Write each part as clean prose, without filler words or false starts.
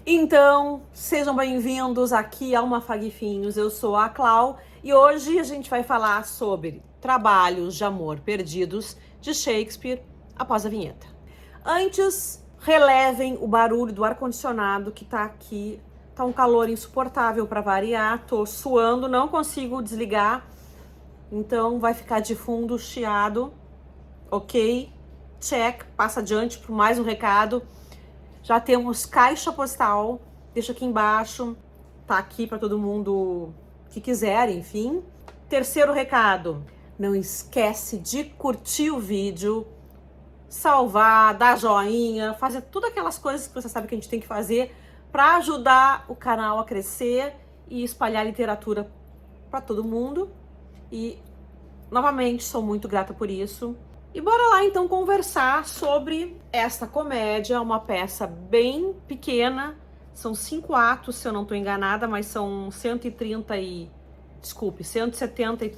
Então, sejam bem-vindos aqui ao Mafaguinhos. Eu sou a Clau e hoje a gente vai falar sobre Trabalhos de Amor Perdidos de Shakespeare após a vinheta. Antes, relevem o barulho do ar-condicionado que tá aqui. Tá um calor insuportável para variar. Tô suando, não consigo desligar. Então vai ficar de fundo chiado. Ok? Check. Passa adiante para mais um recado. Já temos caixa postal, deixa aqui embaixo, tá aqui para todo mundo que quiser, enfim. Terceiro recado, não esquece de curtir o vídeo, salvar, dar joinha, fazer todas aquelas coisas que você sabe que a gente tem que fazer para ajudar o canal a crescer e espalhar literatura para todo mundo. E, novamente, sou muito grata por isso. E bora lá então conversar sobre esta comédia, uma peça bem pequena, são 5 atos, se eu não estou enganada, mas são 170 e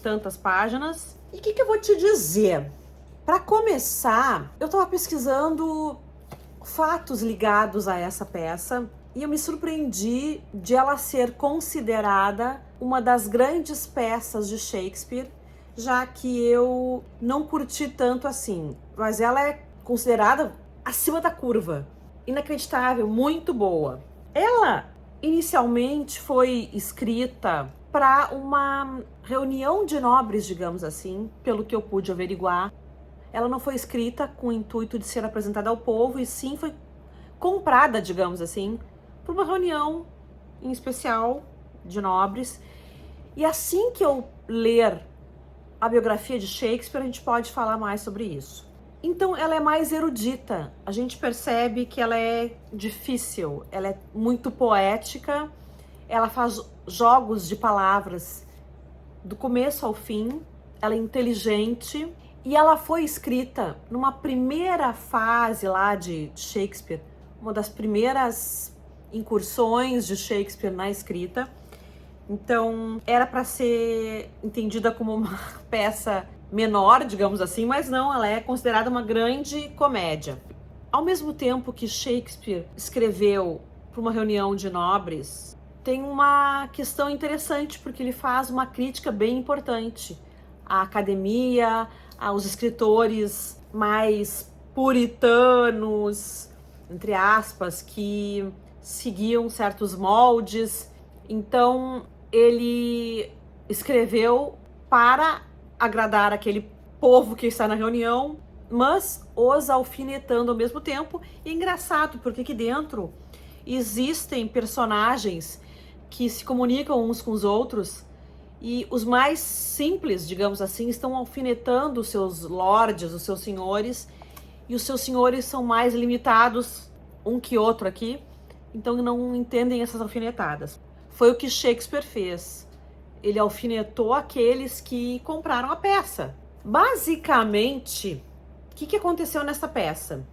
tantas páginas. E o que eu vou te dizer? Para começar, eu estava pesquisando fatos ligados a essa peça e eu me surpreendi de ela ser considerada uma das grandes peças de Shakespeare, já que eu não curti tanto assim, mas ela é considerada acima da curva, inacreditável, muito boa. Ela inicialmente foi escrita para uma reunião de nobres, digamos assim, pelo que eu pude averiguar. Ela não foi escrita com o intuito de ser apresentada ao povo, e sim foi comprada, digamos assim, por uma reunião em especial de nobres. E assim que eu ler a biografia de Shakespeare, a gente pode falar mais sobre isso. Então, ela é mais erudita. A gente percebe que ela é difícil, ela é muito poética, ela faz jogos de palavras do começo ao fim, ela é inteligente e ela foi escrita numa primeira fase lá de Shakespeare, uma das primeiras incursões de Shakespeare na escrita. Então, era para ser entendida como uma peça menor, digamos assim, mas não, ela é considerada uma grande comédia. Ao mesmo tempo que Shakespeare escreveu para uma reunião de nobres, tem uma questão interessante, porque ele faz uma crítica bem importante à academia, aos escritores mais puritanos, entre aspas, que seguiam certos moldes. Então, ele escreveu para agradar aquele povo que está na reunião, mas os alfinetando ao mesmo tempo. E é engraçado, porque aqui dentro existem personagens que se comunicam uns com os outros, e os mais simples, digamos assim, estão alfinetando os seus lords, os seus senhores, e os seus senhores são mais limitados um que outro aqui, então não entendem essas alfinetadas. Foi o que Shakespeare fez. Ele alfinetou aqueles que compraram a peça. Basicamente, o que aconteceu nessa peça?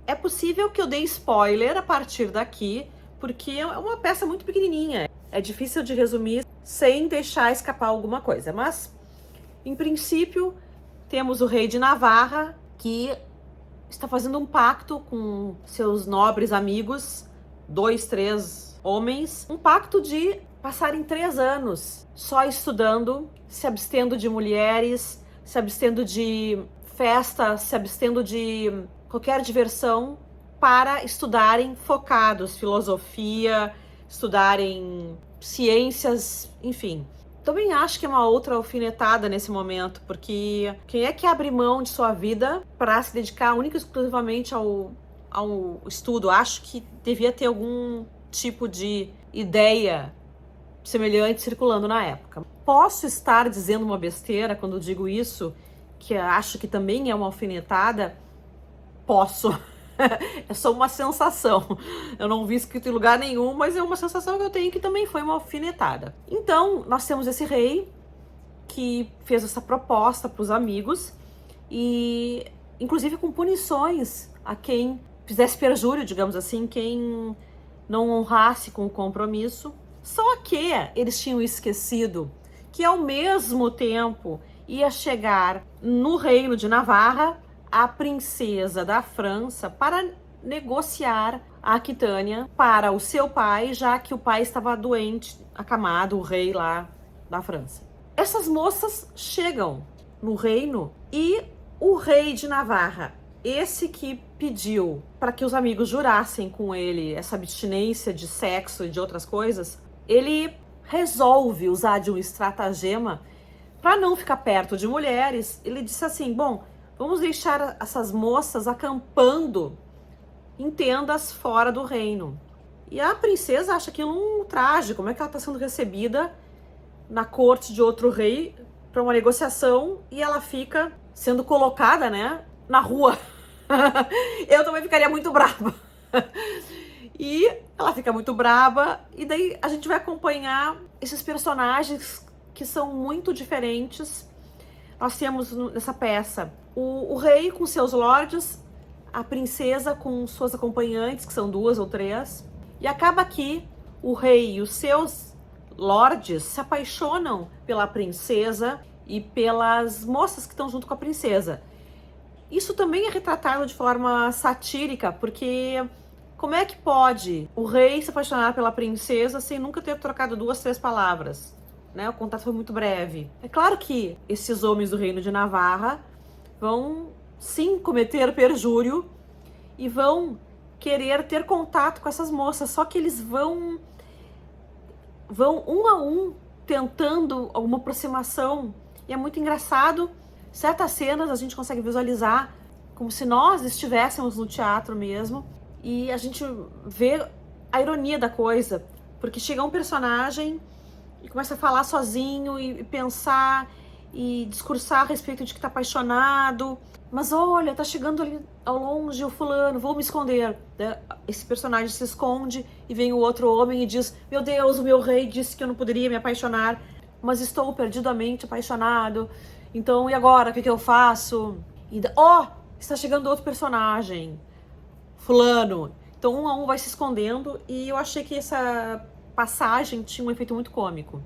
É possível que eu dê spoiler a partir daqui, porque é uma peça muito pequenininha. É difícil de resumir sem deixar escapar alguma coisa. Mas, em princípio, temos o rei de Navarra, que está fazendo um pacto com seus nobres amigos, 2, 3 homens, um pacto de passarem 3 anos só estudando, se abstendo de mulheres, se abstendo de festa, se abstendo de qualquer diversão, para estudarem focados, filosofia, estudarem ciências, enfim. Também acho que é uma outra alfinetada nesse momento, porque quem é que abre mão de sua vida para se dedicar única e exclusivamente ao estudo? Acho que devia ter algum tipo de ideia semelhante circulando na época. Posso estar dizendo uma besteira quando digo isso, que acho que também é uma alfinetada? Posso. É só uma sensação. Eu não vi escrito em lugar nenhum, mas é uma sensação que eu tenho, que também foi uma alfinetada. Então, nós temos esse rei que fez essa proposta para os amigos, e inclusive com punições a quem fizesse perjúrio, digamos assim, quem não honrasse com o compromisso. Só que eles tinham esquecido que ao mesmo tempo ia chegar no reino de Navarra a princesa da França para negociar a Aquitânia para o seu pai, já que o pai estava doente, acamado, o rei lá da França. Essas moças chegam no reino e o rei de Navarra, esse que pediu para que os amigos jurassem com ele essa abstinência de sexo e de outras coisas, ele resolve usar de um estratagema para não ficar perto de mulheres. Ele disse assim: bom, vamos deixar essas moças acampando em tendas fora do reino. E a princesa acha aquilo um traje. Como é que ela está sendo recebida na corte de outro rei para uma negociação e ela fica sendo colocada, né, na rua? Eu também ficaria muito brava. E ela fica muito brava, e daí a gente vai acompanhar esses personagens que são muito diferentes. Nós temos nessa peça o rei com seus lords, a princesa com suas acompanhantes, que são 2 ou 3, e acaba que o rei e os seus lords se apaixonam pela princesa e pelas moças que estão junto com a princesa. Isso também é retratado de forma satírica, porque como é que pode o rei se apaixonar pela princesa sem nunca ter trocado 2, 3 palavras? Né? O contato foi muito breve. É claro que esses homens do reino de Navarra vão sim cometer perjúrio e vão querer ter contato com essas moças, só que eles vão um a um tentando alguma aproximação, e é muito engraçado. Certas cenas a gente consegue visualizar como se nós estivéssemos no teatro mesmo, e a gente vê a ironia da coisa, porque chega um personagem e começa a falar sozinho e pensar e discursar a respeito de que tá apaixonado, mas olha, tá chegando ali ao longe o fulano, vou me esconder. Esse personagem se esconde e vem o outro homem e diz: meu Deus, o meu rei disse que eu não poderia me apaixonar, mas estou perdidamente apaixonado, então e agora, o que eu faço? E está chegando outro personagem, fulano. Então um a um vai se escondendo, e eu achei que essa passagem tinha um efeito muito cômico.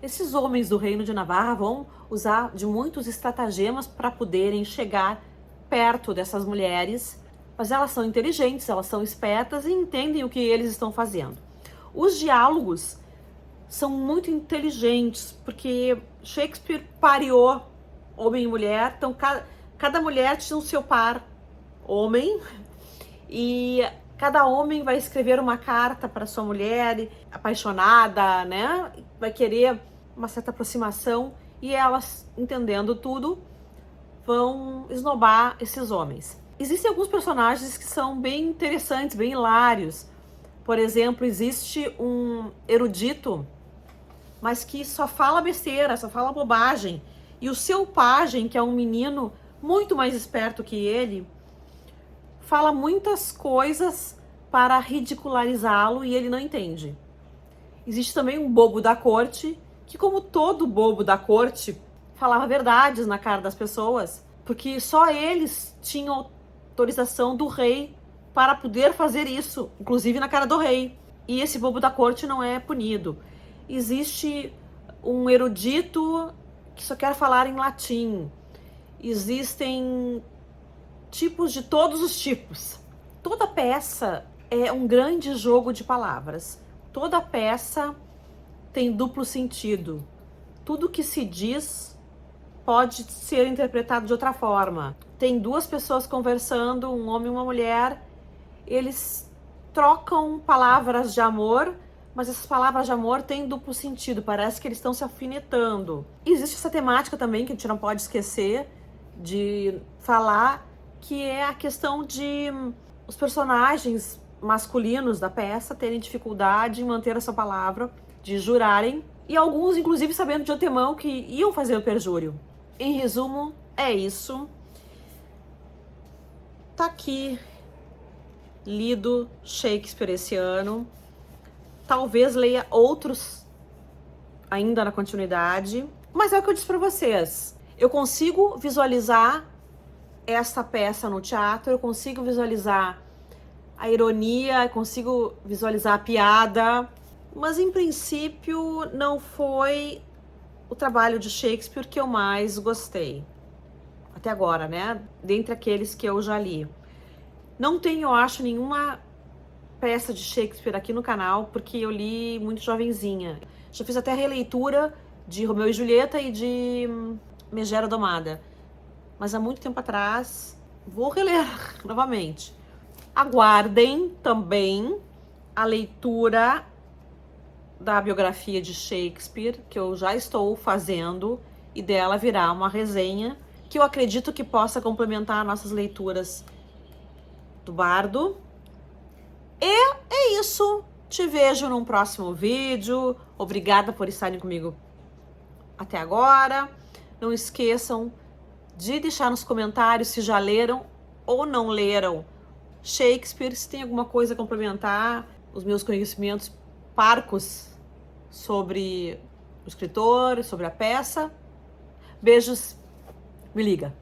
Esses homens do reino de Navarra vão usar de muitos estratagemas para poderem chegar perto dessas mulheres, mas elas são inteligentes, elas são espertas e entendem o que eles estão fazendo. Os diálogos são muito inteligentes, porque Shakespeare pareou homem e mulher, então cada mulher tinha o seu par homem, e cada homem vai escrever uma carta para sua mulher apaixonada, né? Vai querer uma certa aproximação, e elas, entendendo tudo, vão esnobar esses homens. Existem alguns personagens que são bem interessantes, bem hilários. Por exemplo, existe um erudito, mas que só fala besteira, só fala bobagem. E o seu pajem, que é um menino muito mais esperto que ele, fala muitas coisas para ridicularizá-lo e ele não entende. Existe também um bobo da corte, que, como todo bobo da corte, falava verdades na cara das pessoas, porque só eles tinham autorização do rei para poder fazer isso, inclusive na cara do rei. E esse bobo da corte não é punido. Existe um erudito que só quer falar em latim. Existem tipos de todos os tipos. Toda peça é um grande jogo de palavras. Toda peça tem duplo sentido. Tudo que se diz pode ser interpretado de outra forma. Tem 2 pessoas conversando, um homem e uma mulher, eles trocam palavras de amor, mas essas palavras de amor têm duplo sentido, parece que eles estão se alfinetando. Existe essa temática também que a gente não pode esquecer de falar, que é a questão de os personagens masculinos da peça terem dificuldade em manter essa palavra, de jurarem, e alguns, inclusive, sabendo de antemão que iam fazer o perjúrio. Em resumo, é isso. Tá aqui lido Shakespeare esse ano. Talvez leia outros ainda na continuidade. Mas é o que eu disse para vocês. Eu consigo visualizar essa peça no teatro, eu consigo visualizar a ironia, eu consigo visualizar a piada, mas em princípio não foi o trabalho de Shakespeare que eu mais gostei. Até agora, né? Dentre aqueles que eu já li. Não tem, eu acho, nenhuma peça de Shakespeare aqui no canal, porque eu li muito jovenzinha. Já fiz até a releitura de Romeu e Julieta e de Megera Domada. Mas há muito tempo atrás, vou reler novamente. Aguardem também a leitura da biografia de Shakespeare, que eu já estou fazendo, e dela virá uma resenha que eu acredito que possa complementar nossas leituras do Bardo. E é isso. Te vejo num próximo vídeo. Obrigada por estarem comigo até agora. Não esqueçam de deixar nos comentários se já leram ou não leram Shakespeare, se tem alguma coisa a complementar, os meus conhecimentos parcos sobre o escritor, sobre a peça. Beijos, me liga.